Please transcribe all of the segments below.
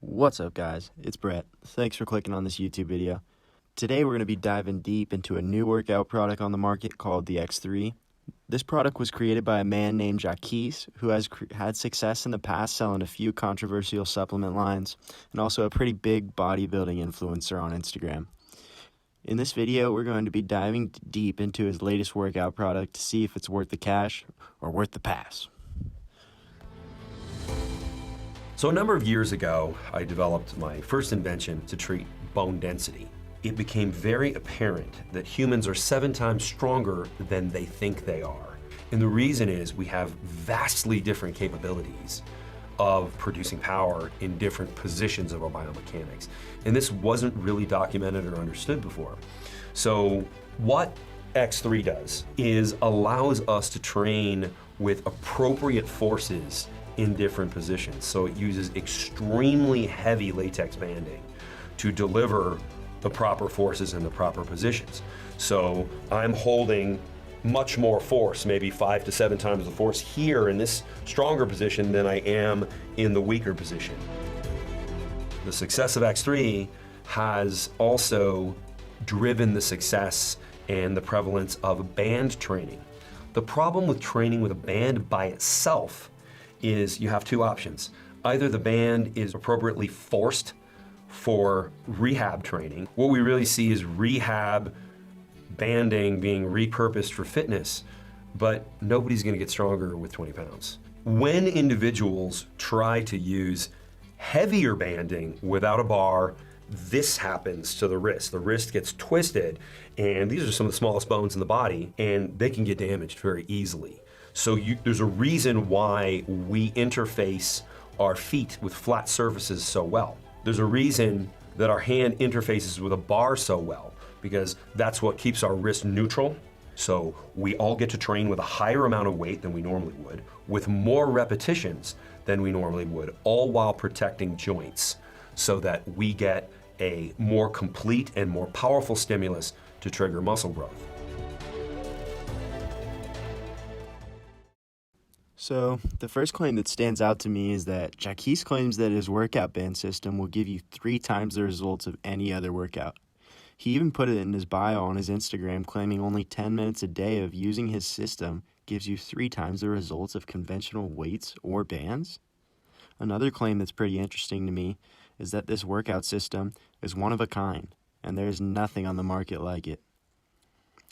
What's up, guys? It's Brett. Thanks for clicking on this YouTube video. Today we're going to be diving deep into a new workout product on the market called the X3. This product was created by a man named Jaquise, who has had success in the past selling a few controversial supplement lines, and also a pretty big bodybuilding influencer on Instagram. In this video, we're going to be diving deep into his latest workout product to see if it's worth the cash or worth the pass. So a number of years ago, I developed my first invention to treat bone density. It became very apparent that humans are 7 times stronger than they think they are. And the reason is we have vastly different capabilities of producing power in different positions of our biomechanics. And this wasn't really documented or understood before. So what X3 does is allows us to train with appropriate forces in different positions. So it uses extremely heavy latex banding to deliver the proper forces in the proper positions. So I'm holding much more force, maybe 5 to 7 times the force here in this stronger position than I am in the weaker position. The success of X3 has also driven the success and the prevalence of band training. The problem with training with a band by itself is you have 2 options. Either the band is appropriately forced for rehab training. What we really see is rehab banding being repurposed for fitness, but nobody's gonna get stronger with 20 pounds. When individuals try to use heavier banding without a bar, this happens to the wrist. The wrist gets twisted, and these are some of the smallest bones in the body, and they can get damaged very easily. So there's a reason why we interface our feet with flat surfaces so well. There's a reason that our hand interfaces with a bar so well, because that's what keeps our wrist neutral. So we all get to train with a higher amount of weight than we normally would, with more repetitions than we normally would, all while protecting joints so that we get a more complete and more powerful stimulus to trigger muscle growth. So, the first claim that stands out to me is that Jaquise claims that his workout band system will give you 3 times the results of any other workout. He even put it in his bio on his Instagram, claiming only 10 minutes a day of using his system gives you 3 times the results of conventional weights or bands. Another claim that's pretty interesting to me is that this workout system is one of a kind, and there is nothing on the market like it.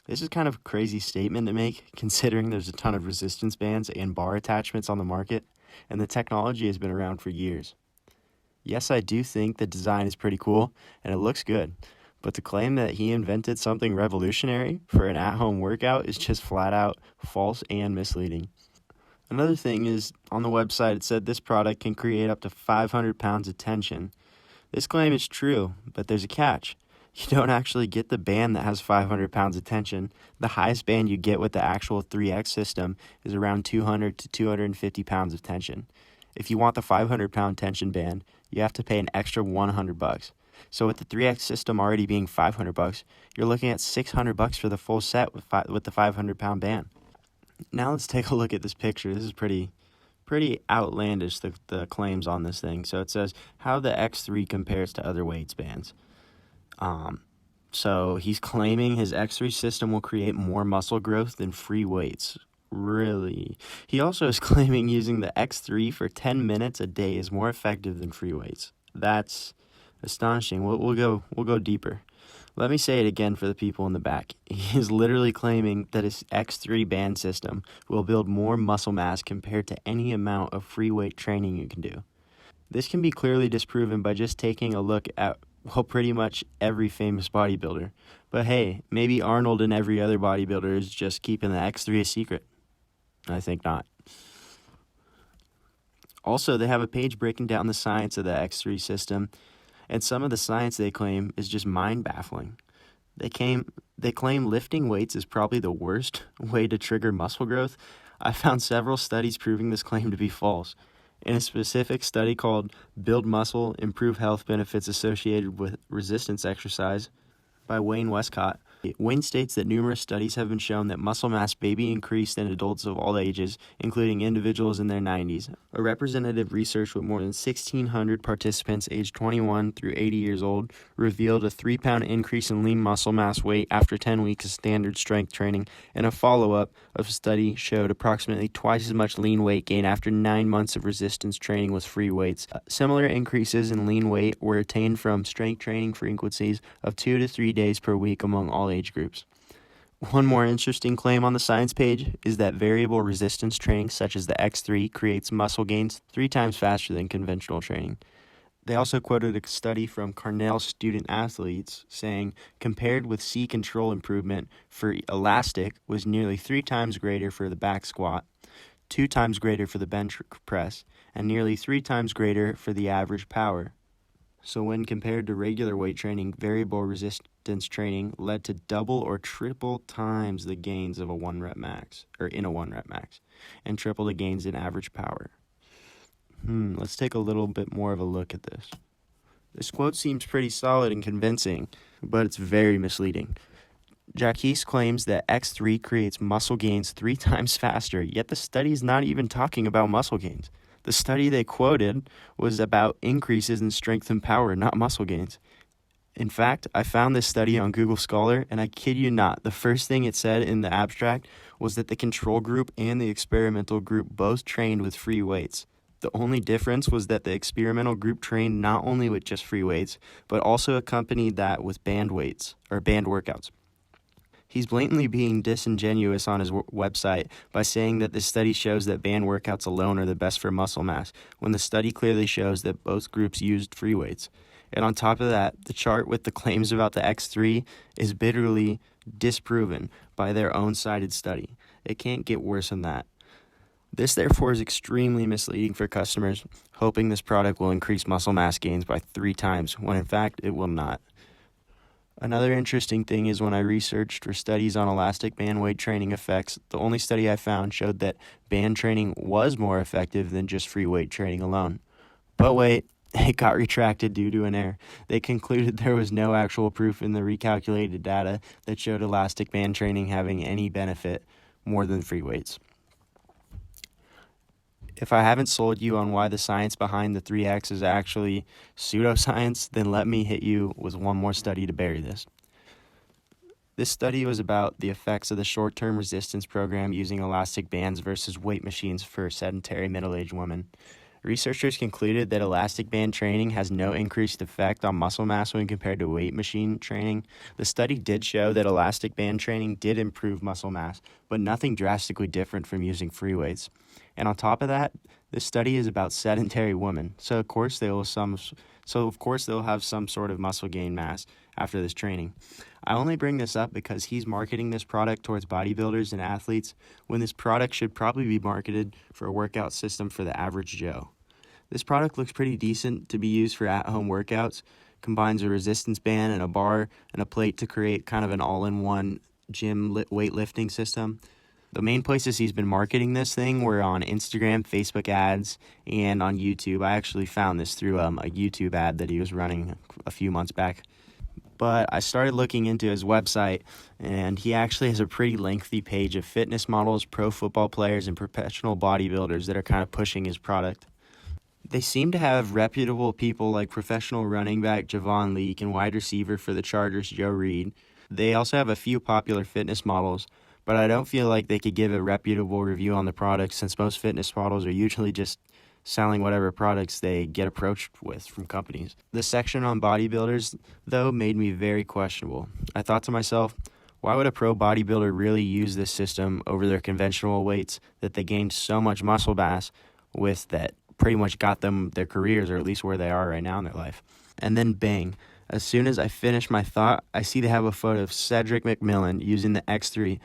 This is kind of a crazy statement to make, considering there's a ton of resistance bands and bar attachments on the market, and the technology has been around for years. Yes, I do think the design is pretty cool, and it looks good, but to claim that he invented something revolutionary for an at-home workout is just flat out false and misleading. Another thing is, on the website it said this product can create up to 500 pounds of tension. This claim is true, but there's a catch. You don't actually get the band that has 500 pounds of tension. The highest band you get with the actual 3X system is around 200 to 250 pounds of tension. If you want the 500 pound tension band, you have to pay an extra $100. So with the 3X system already being $500, you're looking at $600 for the full set with the 500 pound band. Now let's take a look at this picture. This is pretty outlandish, the claims on this thing. So it says how the X3 compares to other weights bands. So he's claiming his X3 system will create more muscle growth than free weights. Really? He also is claiming using the X3 for 10 minutes a day is more effective than free weights. That's astonishing. We'll go deeper. Let me say it again for the people in the back. He is literally claiming that his X3 band system will build more muscle mass compared to any amount of free weight training you can do. This can be clearly disproven by just taking a look at pretty much every famous bodybuilder. But hey, maybe Arnold and every other bodybuilder is just keeping the X3 a secret. I think not. Also, they have a page breaking down the science of the X3 system, and some of the science they claim is just mind-baffling. They claim lifting weights is probably the worst way to trigger muscle growth. I found several studies proving this claim to be false. In a specific study called Build Muscle, Improve Health Benefits Associated with Resistance Exercise by Wayne Westcott, Wayne states that numerous studies have been shown that muscle mass may be increased in adults of all ages, including individuals in their 90s. A representative research with more than 1,600 participants aged 21 through 80 years old revealed a 3-pound increase in lean muscle mass weight after 10 weeks of standard strength training, and a follow-up of a study showed approximately twice as much lean weight gain after 9 months of resistance training with free weights. Similar increases in lean weight were attained from strength training frequencies of 2 to 3 days per week among all age groups. One more interesting claim on the science page is that variable resistance training such as the X3 creates muscle gains 3 times faster than conventional training. They also quoted a study from Cornell student athletes saying, compared with C control improvement for elastic was nearly 3 times greater for the back squat, 2 times greater for the bench press, and nearly 3 times greater for the average power. So when compared to regular weight training, variable resistance training led to double or triple times the gains of a 1-rep max, or in a 1-rep max, and triple the gains in average power. Let's take a little bit more of a look at this. This quote seems pretty solid and convincing, but it's very misleading. Jacques claims that X3 creates muscle gains 3 times faster, yet the study is not even talking about muscle gains. The study they quoted was about increases in strength and power, not muscle gains. In fact, I found this study on Google Scholar, and I kid you not, the first thing it said in the abstract was that the control group and the experimental group both trained with free weights. The only difference was that the experimental group trained not only with just free weights, but also accompanied that with band weights, or band workouts. He's blatantly being disingenuous on his website by saying that this study shows that band workouts alone are the best for muscle mass, when the study clearly shows that both groups used free weights. And on top of that, the chart with the claims about the X3 is bitterly disproven by their own cited study. It can't get worse than that. This, therefore, is extremely misleading for customers, hoping this product will increase muscle mass gains by 3 times, when in fact it will not. Another interesting thing is when I researched for studies on elastic band weight training effects, the only study I found showed that band training was more effective than just free weight training alone. But wait, it got retracted due to an error. They concluded there was no actual proof in the recalculated data that showed elastic band training having any benefit more than free weights. If I haven't sold you on why the science behind the 3X is actually pseudoscience, then let me hit you with one more study to bury this. This study was about the effects of the short-term resistance program using elastic bands versus weight machines for sedentary middle-aged women. Researchers concluded that elastic band training has no increased effect on muscle mass when compared to weight machine training. The study did show that elastic band training did improve muscle mass, but nothing drastically different from using free weights. And on top of that, this study is about sedentary women, so of course they'll have some sort of muscle gain mass after this training. I only bring this up because he's marketing this product towards bodybuilders and athletes when this product should probably be marketed for a workout system for the average Joe. This product looks pretty decent to be used for at-home workouts, combines a resistance band and a bar and a plate to create kind of an all-in-one gym weightlifting system. The main places he's been marketing this thing were on Instagram, Facebook ads, and on YouTube. I actually found this through a YouTube ad that he was running a few months back. But I started looking into his website, and he actually has a pretty lengthy page of fitness models, pro football players, and professional bodybuilders that are kind of pushing his product. They seem to have reputable people like professional running back Javon Leake and wide receiver for the Chargers Joe Reed. They also have a few popular fitness models, but I don't feel like they could give a reputable review on the product since most fitness models are usually just selling whatever products they get approached with from companies. The section on bodybuilders, though, made me very questionable. I thought to myself, why would a pro bodybuilder really use this system over their conventional weights that they gained so much muscle mass with that pretty much got them their careers, or at least where they are right now in their life? And then bang, as soon as I finish my thought, I see they have a photo of Cedric McMillan using the X3.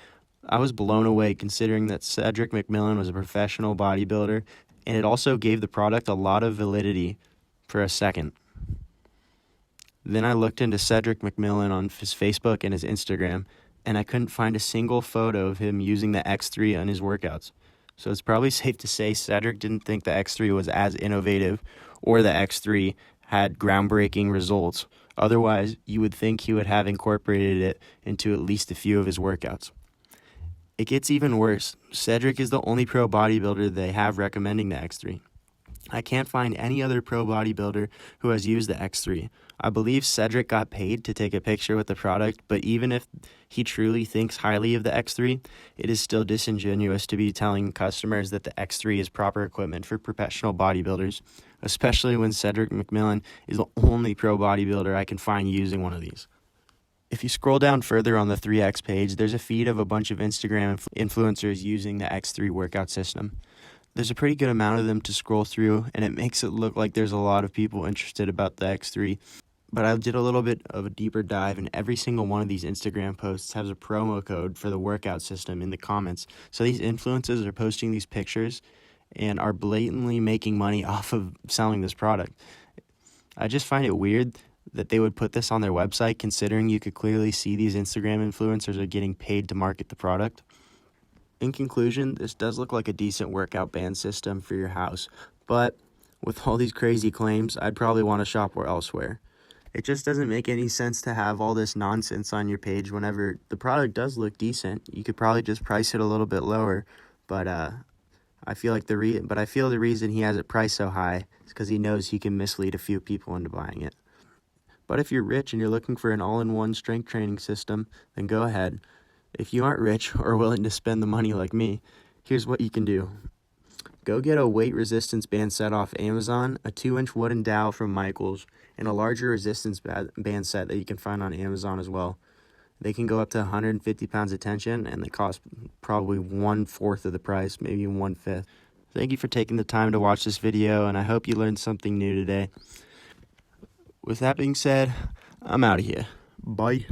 I was blown away considering that Cedric McMillan was a professional bodybuilder, and it also gave the product a lot of validity for a second. Then I looked into Cedric McMillan on his Facebook and his Instagram, and I couldn't find a single photo of him using the X3 on his workouts. So it's probably safe to say Cedric didn't think the X3 was as innovative or the X3 had groundbreaking results Otherwise, you would think he would have incorporated it into at least a few of his workouts. It gets even worse. Cedric is the only pro bodybuilder they have recommending the X3. I can't find any other pro bodybuilder who has used the X3. I believe Cedric got paid to take a picture with the product, but even if he truly thinks highly of the X3, it is still disingenuous to be telling customers that the X3 is proper equipment for professional bodybuilders, especially when Cedric McMillan is the only pro bodybuilder I can find using one of these. If you scroll down further on the 3X page, there's a feed of a bunch of Instagram influencers using the X3 workout system. There's a pretty good amount of them to scroll through, and it makes it look like there's a lot of people interested about the X3. But I did a little bit of a deeper dive, and every single one of these Instagram posts has a promo code for the workout system in the comments. So these influencers are posting these pictures and are blatantly making money off of selling this product. I just find it weird that they would put this on their website, considering you could clearly see these Instagram influencers are getting paid to market the product. In conclusion, this does look like a decent workout band system for your house, but with all these crazy claims, I'd probably want to shop elsewhere. It just doesn't make any sense to have all this nonsense on your page whenever the product does look decent. You could probably just price it a little bit lower, but I feel the reason he has it priced so high is because he knows he can mislead a few people into buying it. But if you're rich and you're looking for an all-in-one strength training system, then go ahead. If you aren't rich or willing to spend the money like me, here's what you can do. Go get a weight resistance band set off Amazon, a 2-inch wooden dowel from Michaels, and a larger resistance band set that you can find on Amazon as well. They can go up to 150 pounds of tension, and they cost probably 1/4 of the price, maybe 1/5. Thank you for taking the time to watch this video, and I hope you learned something new today. With that being said, I'm out of here. Bye.